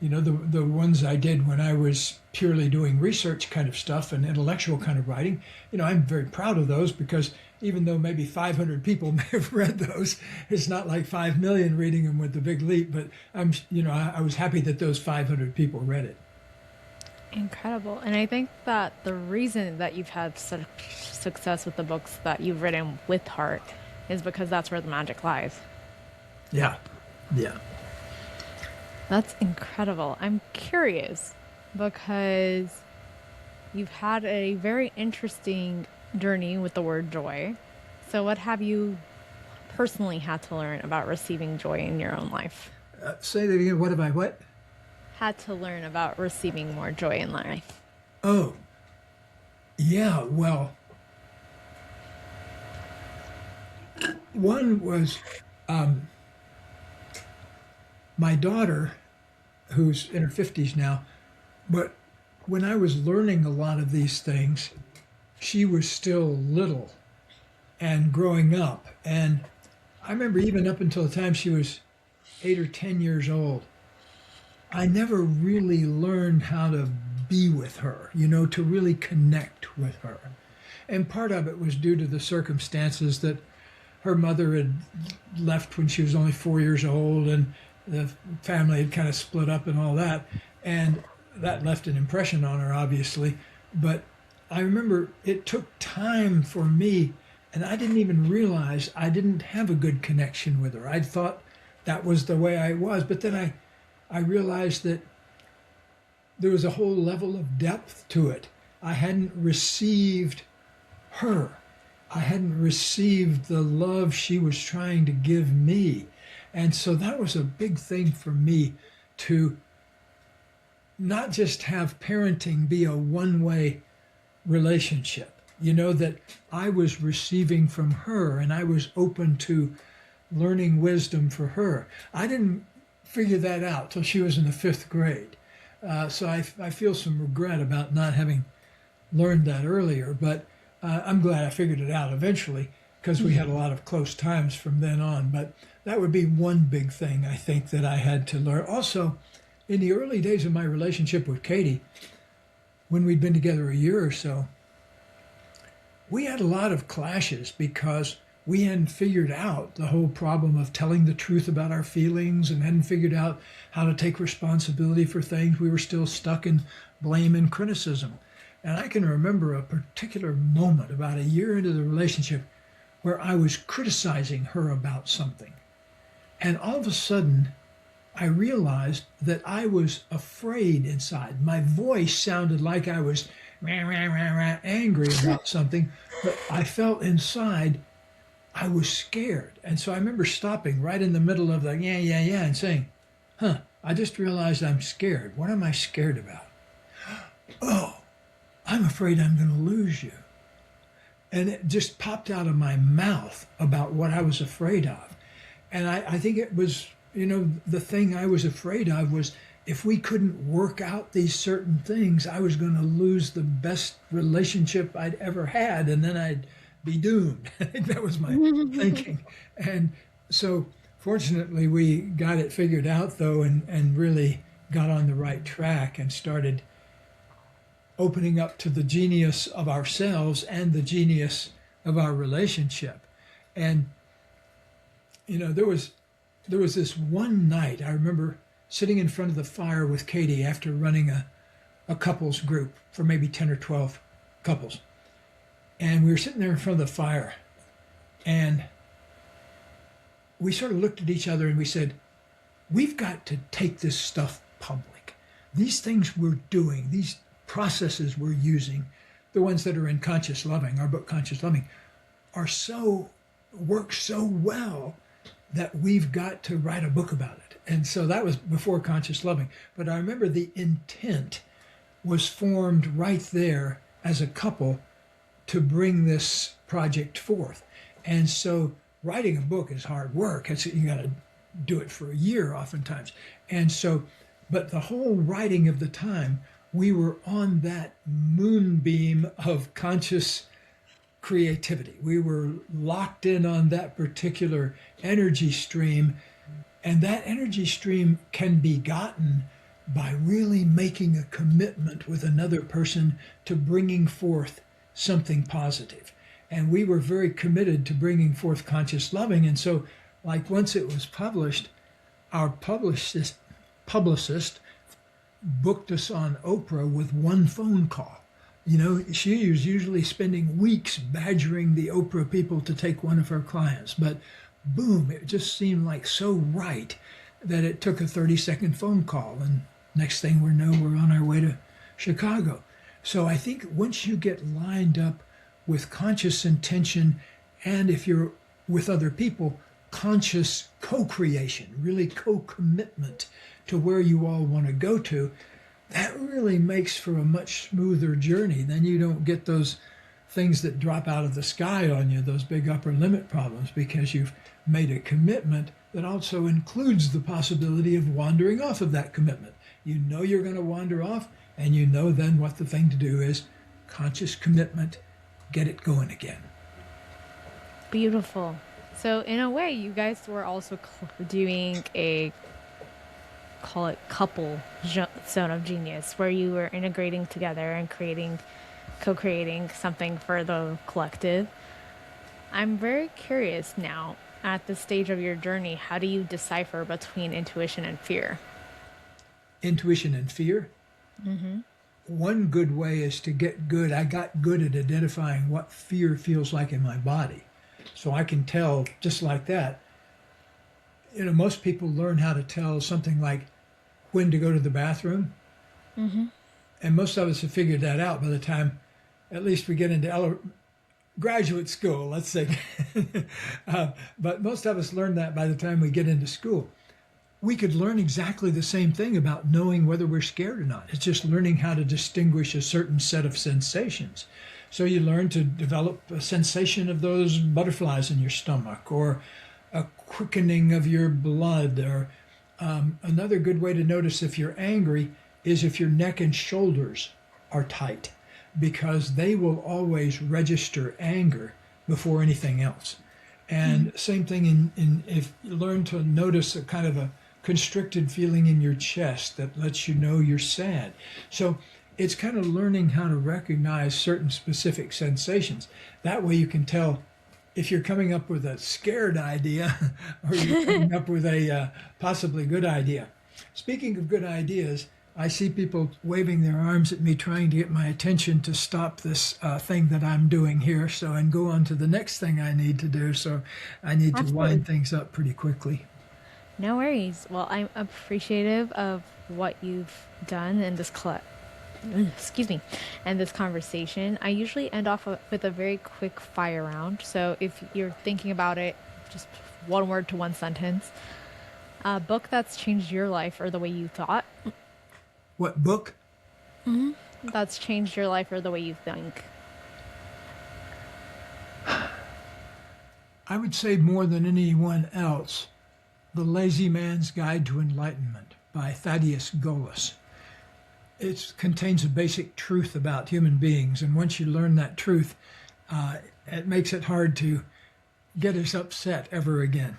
The ones I did when I was purely doing research kind of stuff and intellectual kind of writing, I'm very proud of those, because even though maybe 500 people may have read those, it's not like 5 million reading them with The Big Leap. But I was happy that those 500 people read it. Incredible. And I think that the reason that you've had such success with the books that you've written with heart is because that's where the magic lies. Yeah. That's incredible. I'm curious because you've had a very interesting journey with the word joy. So what have you personally had to learn about receiving joy in your own life? Say that again. What have I what? Had to learn about receiving more joy in life. Oh, yeah. Well, one was my daughter, who's in her 50s now, but when I was learning a lot of these things, she was still little and growing up. And I remember even up until the time she was 8 or 10 years old, I never really learned how to be with her, to really connect with her. And part of it was due to the circumstances that her mother had left when she was only 4 years old, and the family had kind of split up and all that. And that left an impression on her, obviously. But I remember it took time for me, and I didn't even realize I didn't have a good connection with her. I thought that was the way I was. But then I realized that there was a whole level of depth to it. I hadn't received her. I hadn't received the love she was trying to give me. And so that was a big thing for me, to not just have parenting be a one-way relationship, that I was receiving from her and I was open to learning wisdom for her. I didn't figure that out till she was in the 5th grade. So I feel some regret about not having learned that earlier, but I'm glad I figured it out eventually, because we had a lot of close times from then on. But that would be one big thing I think that I had to learn. Also, in the early days of my relationship with Katie, when we'd been together a year or so, we had a lot of clashes because we hadn't figured out the whole problem of telling the truth about our feelings, and hadn't figured out how to take responsibility for things. We were still stuck in blame and criticism. And I can remember a particular moment about a year into the relationship where I was criticizing her about something. And all of a sudden, I realized that I was afraid inside. My voice sounded like I was angry about something, but I felt inside I was scared. And so I remember stopping right in the middle of the yeah, and saying, I just realized I'm scared. What am I scared about? Oh, I'm afraid I'm going to lose you. And it just popped out of my mouth about what I was afraid of. And I think it was, the thing I was afraid of was, if we couldn't work out these certain things, I was going to lose the best relationship I'd ever had, and then I'd be doomed. That was my thinking. And so fortunately we got it figured out, though, and really got on the right track and started opening up to the genius of ourselves and the genius of our relationship. And there was this one night I remember sitting in front of the fire with Katie after running a couples group for maybe 10 or 12 couples. And we were sitting there in front of the fire, and we sort of looked at each other and we said, we've got to take this stuff public. These things we're doing, these processes we're using, the ones that are in Conscious Loving, our book Conscious Loving, are so works so well that we've got to write a book about it. And so that was before Conscious Loving. But I remember the intent was formed right there as a couple to bring this project forth. And so writing a book is hard work. You got to do it for a year oftentimes. And so, but the whole writing of the time, we were on that moonbeam of conscious creativity. We were locked in on that particular energy stream. And that energy stream can be gotten by really making a commitment with another person to bringing forth something positive. And we were very committed to bringing forth Conscious Loving. And so, like, once it was published, our publicist booked us on Oprah with one phone call. You know, she was usually spending weeks badgering the Oprah people to take one of her clients. But boom, it just seemed like so right that it took a 30-second phone call. And next thing we know, we're on our way to Chicago. So I think once you get lined up with conscious intention, and if you're with other people, conscious co-creation, really co-commitment to where you all want to go to, that really makes for a much smoother journey. Then you don't get those things that drop out of the sky on you, those big upper limit problems, because you've made a commitment that also includes the possibility of wandering off of that commitment. You know you're going to wander off, and you know then what the thing to do is conscious commitment, get it going again. Beautiful. So in a way, you guys were also doing a, call it couple zone of genius, where you were integrating together and co-creating something for the collective. I'm very curious now, at this stage of your journey, how do you decipher between intuition and fear? Intuition and fear? Mm-hmm. One good way is to get good. I got good at identifying what fear feels like in my body. So I can tell just like that. You know, most people learn how to tell something like when to go to the bathroom. Mm-hmm. And most of us have figured that out by the time at least we get into graduate school, let's say. But most of us learn that by the time we get into school. We could learn exactly the same thing about knowing whether we're scared or not. It's just learning how to distinguish a certain set of sensations. So you learn to develop a sensation of those butterflies in your stomach, or a quickening of your blood, or another good way to notice if you're angry is if your neck and shoulders are tight, because they will always register anger before anything else. And same thing in if you learn to notice a kind of a constricted feeling in your chest that lets you know you're sad. So it's kind of learning how to recognize certain specific sensations. That way you can tell if you're coming up with a scared idea or you're coming up with a possibly good idea. Speaking of good ideas, I see people waving their arms at me trying to get my attention to stop this thing that I'm doing here, and go on to the next thing I need to do. So I need to wind things up pretty quickly. No worries. Well, I'm appreciative of what you've done in this and this conversation. I usually end off with a very quick fire round. So if you're thinking about it, just one word to one sentence. A book that's changed your life or the way you thought. What book? Mm-hmm. That's changed your life or the way you think. I would say more than anyone else, The Lazy Man's Guide to Enlightenment by Thaddeus Golas. It contains a basic truth about human beings, and once you learn that truth, it makes it hard to get us upset ever again.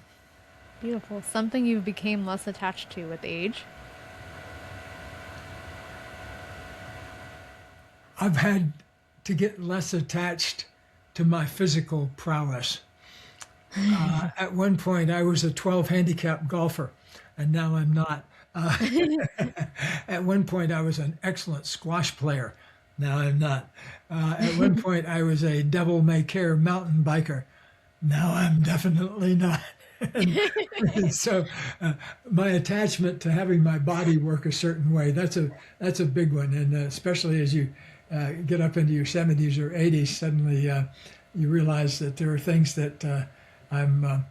Beautiful. Something you became less attached to with age? I've had to get less attached to my physical prowess. At one point, I was a 12 handicap golfer, and now I'm not. At one point, I was an excellent squash player. Now I'm not. At one point, I was a devil-may-care mountain biker. Now I'm definitely not. And so my attachment to having my body work a certain way, that's a big one. And especially as you get up into your 70s or 80s, suddenly you realize that there are things that I'm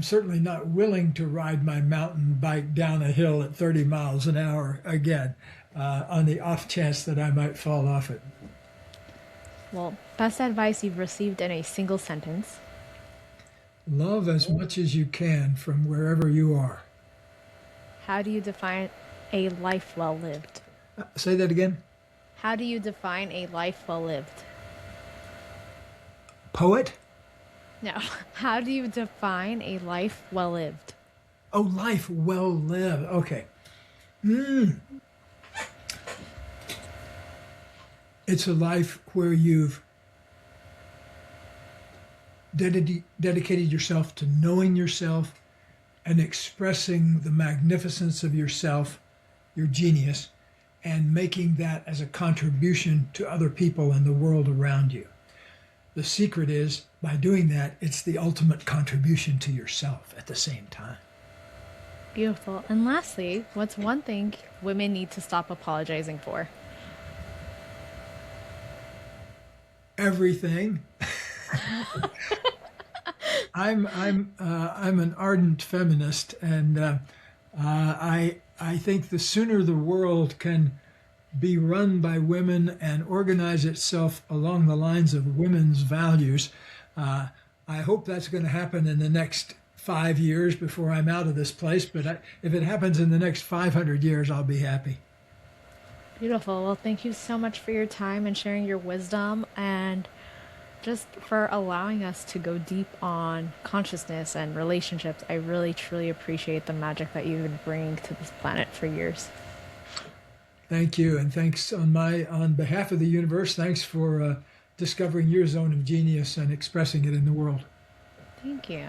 certainly not willing to ride my mountain bike down a hill at 30 miles an hour again, on the off chance that I might fall off it. Well, best advice you've received in a single sentence. Love as much as you can from wherever you are. How do you define a life well lived? Say that again. How do you define a life well lived? Poet? No. How do you define a life well lived? Oh, life well lived. Okay. It's a life where you've dedicated yourself to knowing yourself and expressing the magnificence of yourself, your genius, and making that as a contribution to other people and the world around you. The secret is, by doing that, it's the ultimate contribution to yourself at the same time. Beautiful. And lastly, what's one thing women need to stop apologizing for? Everything. I'm an ardent feminist, and I think the sooner the world can be run by women and organize itself along the lines of women's values, I hope that's going to happen in the next 5 years before I'm out of this place. But if it happens in the next 500 years, I'll be happy. Beautiful. Well, thank you so much for your time and sharing your wisdom and just for allowing us to go deep on consciousness and relationships. I really, truly appreciate the magic that you've been bringing to this planet for years. Thank you, and thanks on behalf of the universe. Thanks for discovering your zone of genius and expressing it in the world. Thank you.